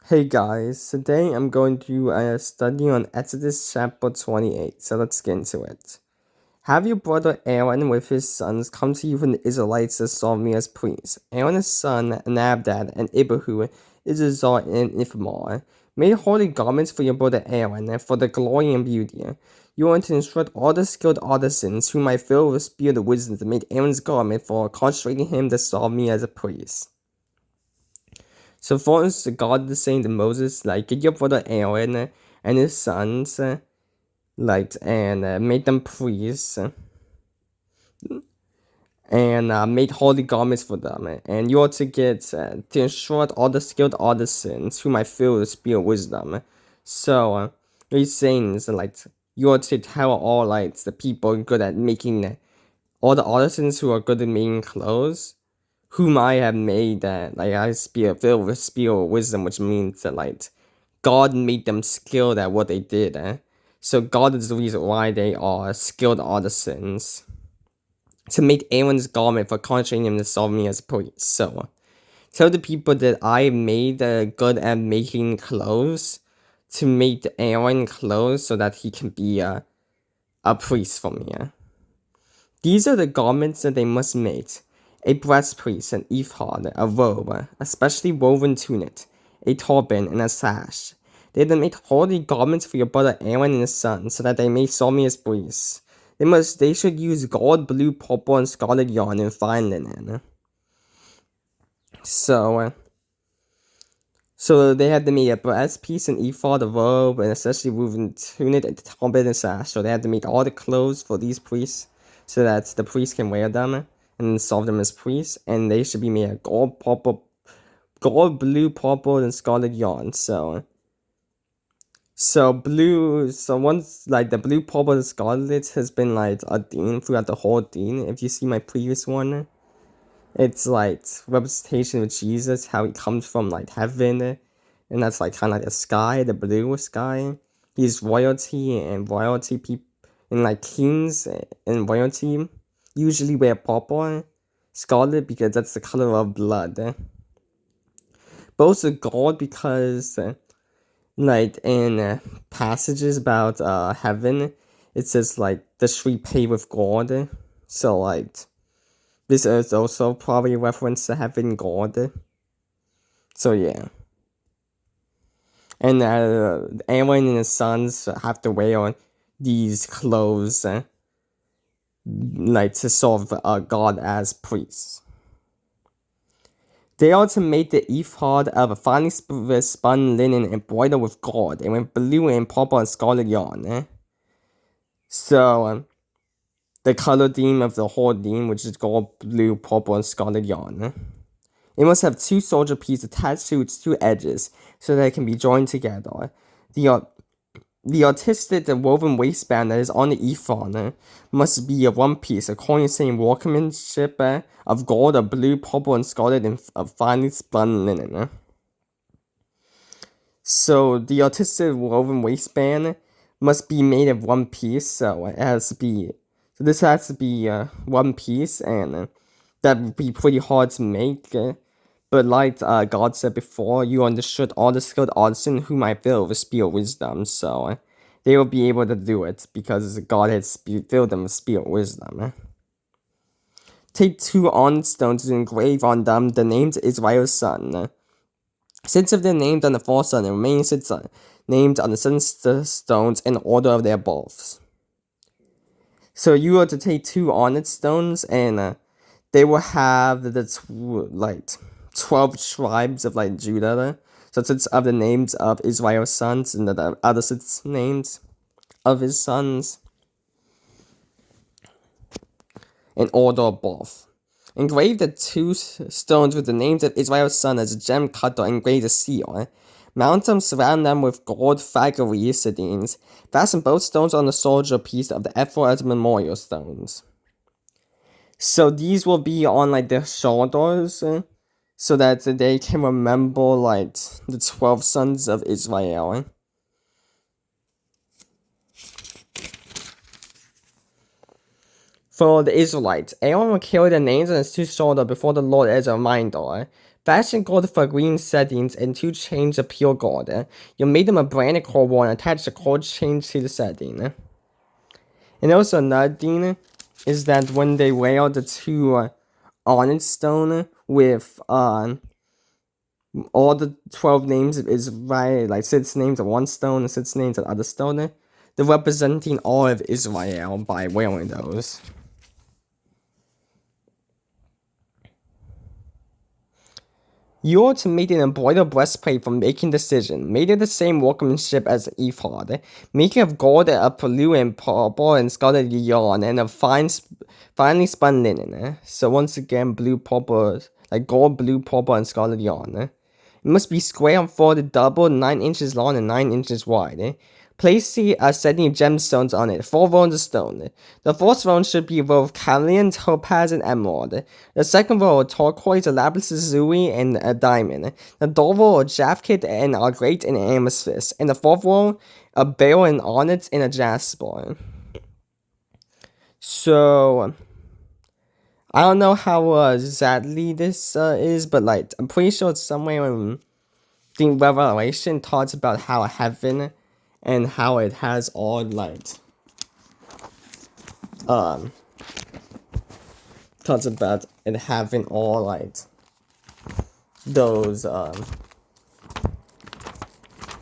Hey guys, today I'm going to study on Exodus chapter 28, so let's get into it. Have your brother Aaron with his sons come to you from the Israelites to serve me as priests. Aaron's son Nadab and Abihu, Eleazar and Ithamar, made holy garments for your brother Aaron for the glory and beauty. You are to instruct all the skilled artisans whom I fill with spirit of wisdom to make Aaron's garment for consecrating him to serve me as a priest. So first, God is saying to Moses, like, get your brother Aaron and his sons, and make them priests, and make holy garments for them. And you are to get to instruct all the skilled artisans whom I fill with spirit wisdom. So what he's saying is like you are to tell all like the people good at making all the artisans who are good at making clothes whom I have made that like I filled with spirit wisdom, which means that like God made them skilled at what they did. So God is the reason why they are skilled artisans. To make Aaron's garment for consecrating him to serve me as a priest. So tell the people that I made good at making clothes to make Aaron clothes so that he can be a priest for me. These are the garments that they must make: a breastpiece, an ephod, a robe, a specially woven tunic, a turban, and a sash. They then make holy garments for your brother Aaron and his sons, so that they may serve me as priests. They should use gold, blue, purple, and scarlet yarn and fine linen. So they had to make a breastpiece, an ephod, a robe, and a specially woven tunic, a turban, and sash. So they had to make all the clothes for these priests, so that the priests can wear them and serve them as priests. And they should be made of gold, blue, purple, and scarlet yarn. So once like the blue, purple, and scarlet has been like a theme throughout the whole theme. If you see my previous one, it's like representation of Jesus, how he comes from like heaven, and that's like kind of like the sky, the blue sky. He's royalty, and royalty people and like kings and royalty usually wear purple, scarlet because that's the color of blood. Both are gold because like in passages about heaven, it says like the street paved with gold. So like this is also probably a reference to heaven gold. So yeah. And Aaron and his sons have to wear these clothes like to serve God as priests. They are to make the ephod of a finely spun linen embroidered with gold and with blue and purple and scarlet yarn. So the color theme of the whole theme, which is gold, blue, purple, and scarlet yarn. It must have two soldier pieces attached to its two edges so that it can be joined together. The artistic woven waistband that is on the ephod must be of one piece, according to the same workmanship of gold, of blue, purple, and scarlet, and of finely spun linen. So the artistic woven waistband must be made of one piece, so it has to be. So this has to be one piece, and that would be pretty hard to make. But like God said before, you understood all the skilled artisan whom I filled with spirit wisdom, so they will be able to do it because God had filled them with spirit wisdom. Take 2 honest stones and engrave on them the names of Israel's son. 6 of them named on the first stone, and remaining 6 named on the 7 stones in order of their births. So you are to take 2 honest stones, and they will have the 12 tribes of like Judah. So 6 of the names of Israel's sons, and the other 6 names of his sons in order of birth. Engrave the 2 stones with the names of Israel's son as a gem cut or engrave a seal. Mount them, surround them with gold filigree settings. Fasten both stones on the soldier piece of the ephod as memorial stones. So these will be on like their shoulders, so that they can remember like the 12 sons of Israel. For the Israelites, Aaron will carry the names on his 2 shoulders before the Lord as a reminder. Fashion gold for green settings and 2 chains of pure gold. You made them a branded cord wall and attach the cord chain to the setting. And also another thing is that when they wear the 2 onyx stone with all the 12 names is right, like 6 names of one stone and 6 names of the other stone, they're representing all of Israel by wearing those. You ought to make an embroidered breastplate for making decision. Made of the same workmanship as the ephod. Making of gold, blue and purple and scarlet yarn, and of finely spun linen. So once again, blue, purple, like gold, blue, purple, and scarlet yarn. It must be square and folded double, 9 inches long and 9 inches wide. Place the setting gemstones on it, 4 rows of stone. The first row should be a row of carnelian, topaz, and emerald. The second row of turquoise, lapis lazuli, and a diamond. The third row of japheth and agate and amethyst. And the fourth row, a beryl and onyx and a jasper. So, I don't know how exactly this is, but like I'm pretty sure it's somewhere in the Revelation talks about how heaven and how it has all like talks about it having all like those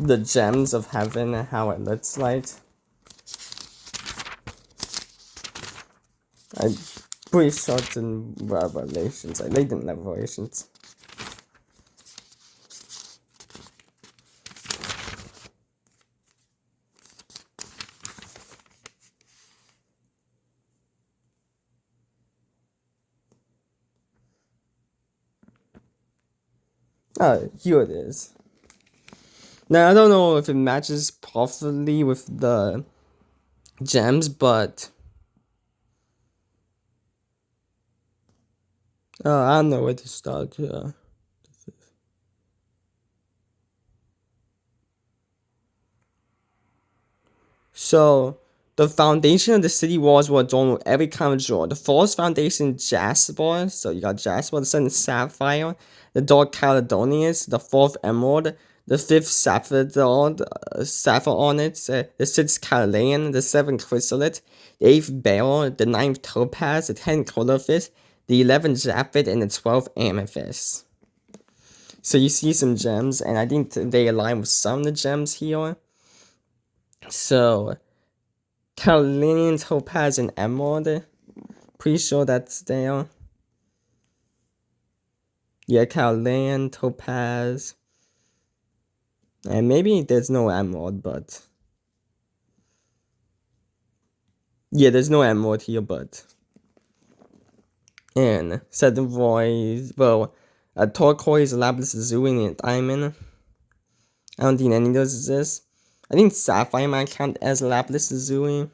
the gems of heaven and how it looks like. I'm pretty sure it's in Revelations. I think in Revelations. Oh, here it is. Now, I don't know if it matches perfectly with the gems, but I don't know where to start here. So, the foundation of the city walls were adorned with every kind of jewel. The first foundation, jasper, so you got jasper, the second, sapphire, the third, caledonius, the fourth, emerald, the fifth, sapphire onyx, the sixth, carnelian, the seventh, chrysolite, the eighth, beryl, the ninth, topaz, the 10th, colorfist, the 11th, japheth, and the 12th, amethyst. So you see some gems, and I think they align with some of the gems here. So, carnelian, topaz, and emerald. Pretty sure that's there. Yeah, carnelian, topaz. And maybe there's no emerald, but... yeah, there's no emerald here, but... and seven voice, well, a turquoise, lapis lazuli, and a diamond. I don't think any of those exist. I think sapphire might count as lapis lazuli.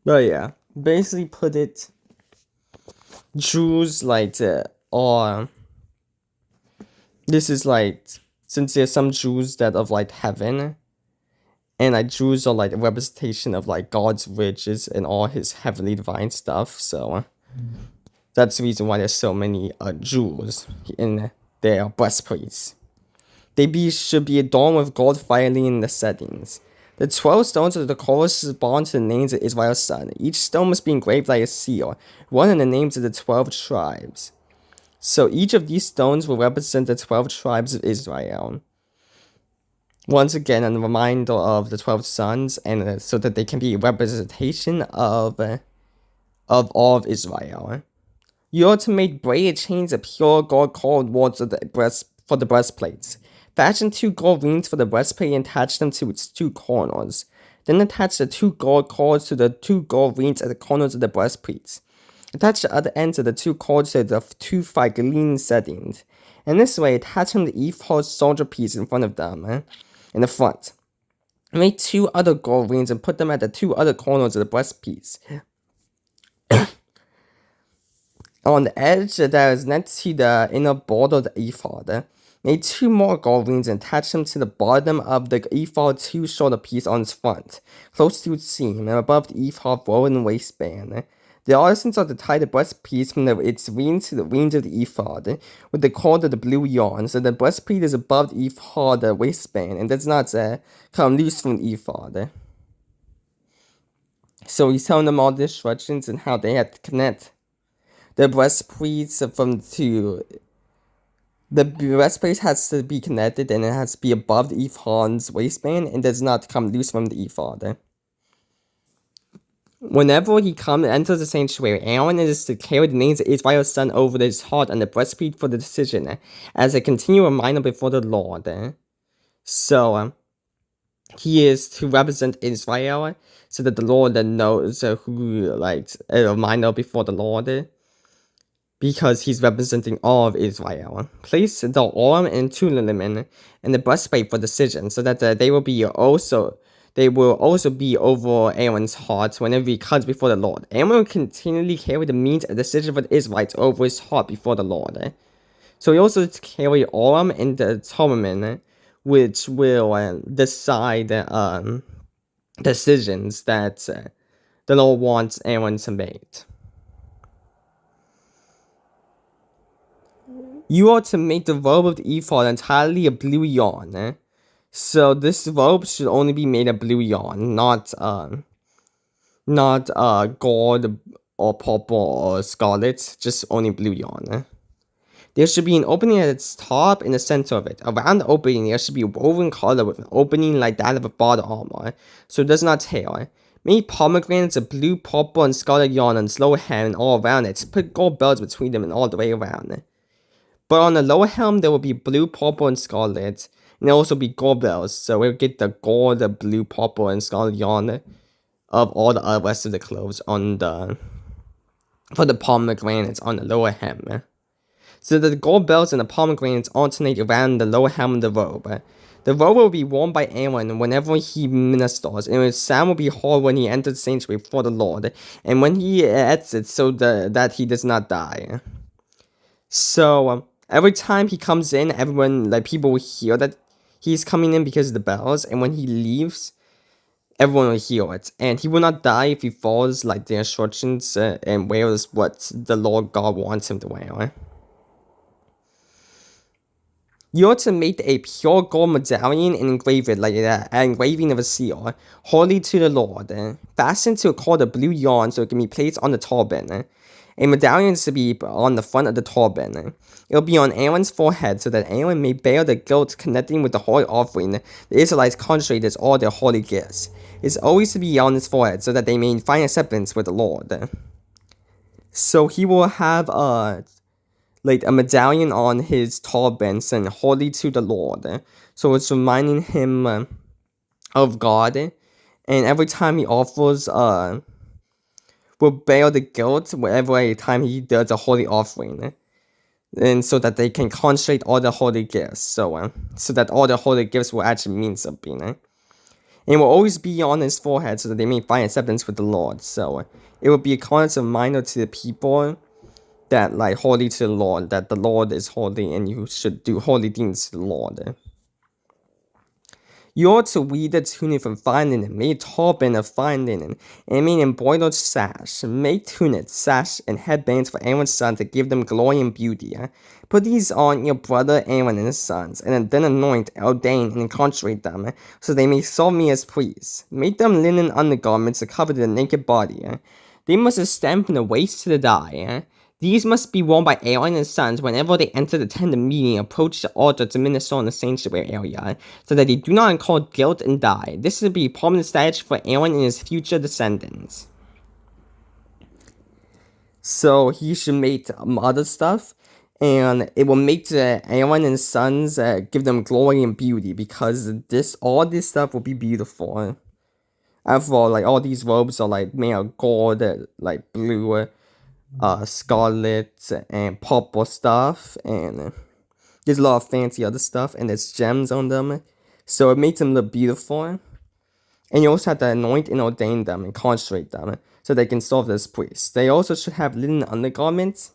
But yeah, basically put it, jewels like or this is like, since there's some jewels that of like heaven, and like jewels are like a representation of like God's riches and all his heavenly divine stuff. So that's the reason why there's so many jewels in their breastplates. They should be adorned with gold filing in the settings. The 12 stones of the correspond to the names of Israel's son. Each stone must be engraved like a seal, one of the names of the 12 tribes. So each of these stones will represent the 12 tribes of Israel. Once again, a reminder of the 12 sons, and so that they can be a representation of all of Israel. You ought to make braided chains of pure gold cord wards of for the breastplates. Fashion 2 gold rings for the breastplate and attach them to its 2 corners. Then attach the 2 gold cords to the 2 gold rings at the corners of the breastplates. Attach the other ends of the 2 cords to the 2 figurine settings. And this way, attach them to the ephod soldier piece in front of them, in the front. Make 2 other gold rings and put them at the 2 other corners of the breastpiece. On the edge that is next to the inner border of the ephod, make 2 more gold rings and attach them to the bottom of the ephod 2 shoulder piece on its front, close to its seam and above the ephod roll and waistband. The artisans are to tie the breastpiece from its wings to the wings of the ephod, with the cord of the blue yarn, so the breastpiece is above the ephod waistband and does not come loose from the ephod. So he's telling them all the instructions and how they have to connect the breastpiece the breastplate has to be connected and it has to be above the ephod's waistband and does not come loose from the ephod. Whenever he enters the sanctuary, Aaron is to carry the names of Israel's son over his heart on the breastplate for the decision, as a continual reminder before the Lord. So, he is to represent Israel, so that the Lord knows who, a reminder before the Lord, because he's representing all of Israel. Place the arm and Tulalim in the breastplate for decision, so that they will also be over Aaron's heart whenever he comes before the Lord. Aaron will continually carry the means of decision for the Israelites over his heart before the Lord. So he also carry Urim and the Turban, which will decide decisions that the Lord wants Aaron to make. You are to make the robe of the ephod entirely of blue yarn. So this robe should only be made of blue yarn, not gold or purple or scarlet, just only blue yarn. There should be an opening at its top in the center of it. Around the opening, there should be a woven collar with an opening like that of a body armor, so it does not tear. Make pomegranates of blue, purple, and scarlet yarn on its lower hem and all around it. Put gold bells between them and all the way around. But on the lower hem, there will be blue, purple, and scarlet. And there will also be gold bells, so we'll get the gold, the blue, purple, and scarlet yarn of all the rest of the clothes for the pomegranates on the lower hem. So that the gold bells and the pomegranates alternate around the lower hem of the robe. The robe will be worn by Aaron whenever he ministers, and his sound will be heard when he enters the sanctuary before the Lord, and when he exits, so that he does not die. So every time he comes in, people will hear that he's coming in because of the bells, and when he leaves, everyone will hear it, and he will not die if he follows the instructions and wears what the Lord God wants him to wear. You are to make a pure gold medallion and engrave it like that, an engraving of a seal, holy to the Lord, fastened to a cord of blue yarn so it can be placed on the turban. A medallion is to be on the front of the turban. It will be on Aaron's forehead so that Aaron may bear the guilt connecting with the holy offering the Israelites consecrate as all their holy gifts. It is always to be on his forehead so that they may find acceptance with the Lord. So he will have a medallion on his turban saying holy to the Lord. So it's reminding him of God. And every time he offers will bear the guilt every time he does a holy offering. And so that they can consecrate all the holy gifts. So that all the holy gifts will actually mean something. And it will always be on his forehead so that they may find acceptance with the Lord. So it will be a constant reminder to the people that holy to the Lord, that the Lord is holy and you should do holy things to the Lord. You ought to weave the tunic from fine linen, make a turban of fine linen, and make an embroidered sash. Make tunics, sash, and headbands for Aaron's sons to give them glory and beauty. Put these on your brother Aaron and his sons, and then anoint, ordain, and consecrate them, so they may serve me as priests. Make them linen undergarments to cover the naked body. They must extend from the waist to the thigh. These must be worn by Aaron and his sons whenever they enter the tent of meeting and approach the altar to minister in the sanctuary area, so that they do not incur guilt and die. This will be a permanent statute for Aaron and his future descendants. So he should make other stuff, and it will make Aaron and his sons give them glory and beauty, because all this stuff will be beautiful. After all, all these robes are made of gold, blue, scarlet and purple stuff, and there's a lot of fancy other stuff, and there's gems on them, so it makes them look beautiful. And you also have to anoint and ordain them and consecrate them so they can serve as priests. They also should have linen undergarments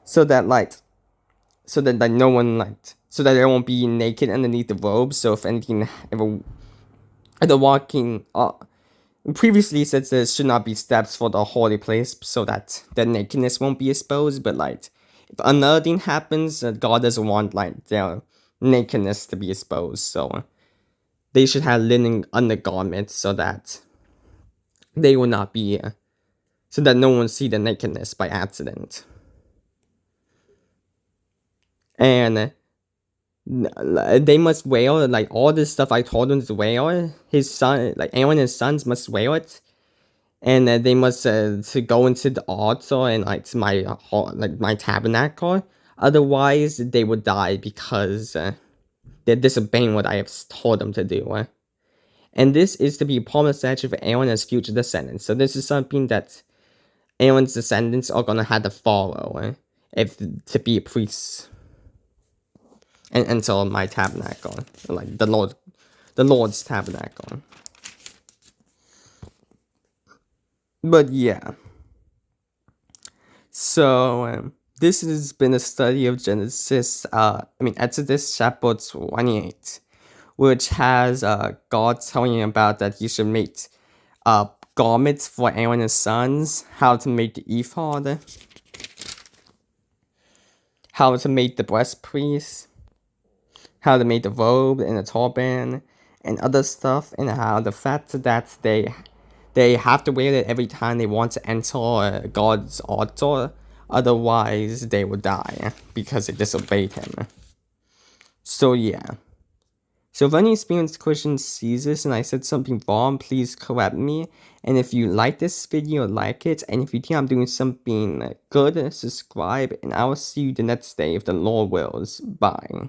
so that no one so that they won't be naked underneath the robes. So if anything ever walking previously said there should not be steps for the holy place so that their nakedness won't be exposed, but like if another thing happens, God doesn't want like their nakedness to be exposed, so they should have linen undergarments so that they will not be so that no one see the nakedness by accident. And they must wear like all this stuff I told them to wear. His son, like Aaron and his sons, must wear it, and they must to go into the altar and like to my like my tabernacle. Otherwise, they would die because they're disobeying what I have told them to do. And this is to be a promised statute for Aaron and his future descendants. So this is something that Aaron's descendants are gonna have to follow if to be a priest. And until my tabernacle, like the Lord's tabernacle. But yeah, so this has been a study of Genesis. Exodus chapter 28, which has God telling you about that you should make garments for Aaron and his sons, how to make the ephod, how to make the breastpiece, how to make the robe and the turban, and other stuff, and how the fact that they have to wear it every time they want to enter God's altar, otherwise they will die because they disobeyed him. So yeah. So if any experienced Christian sees this and I said something wrong, please correct me. And if you like this video, like it. And if you think I'm doing something good, subscribe. And I will see you the next day if the Lord wills. Bye.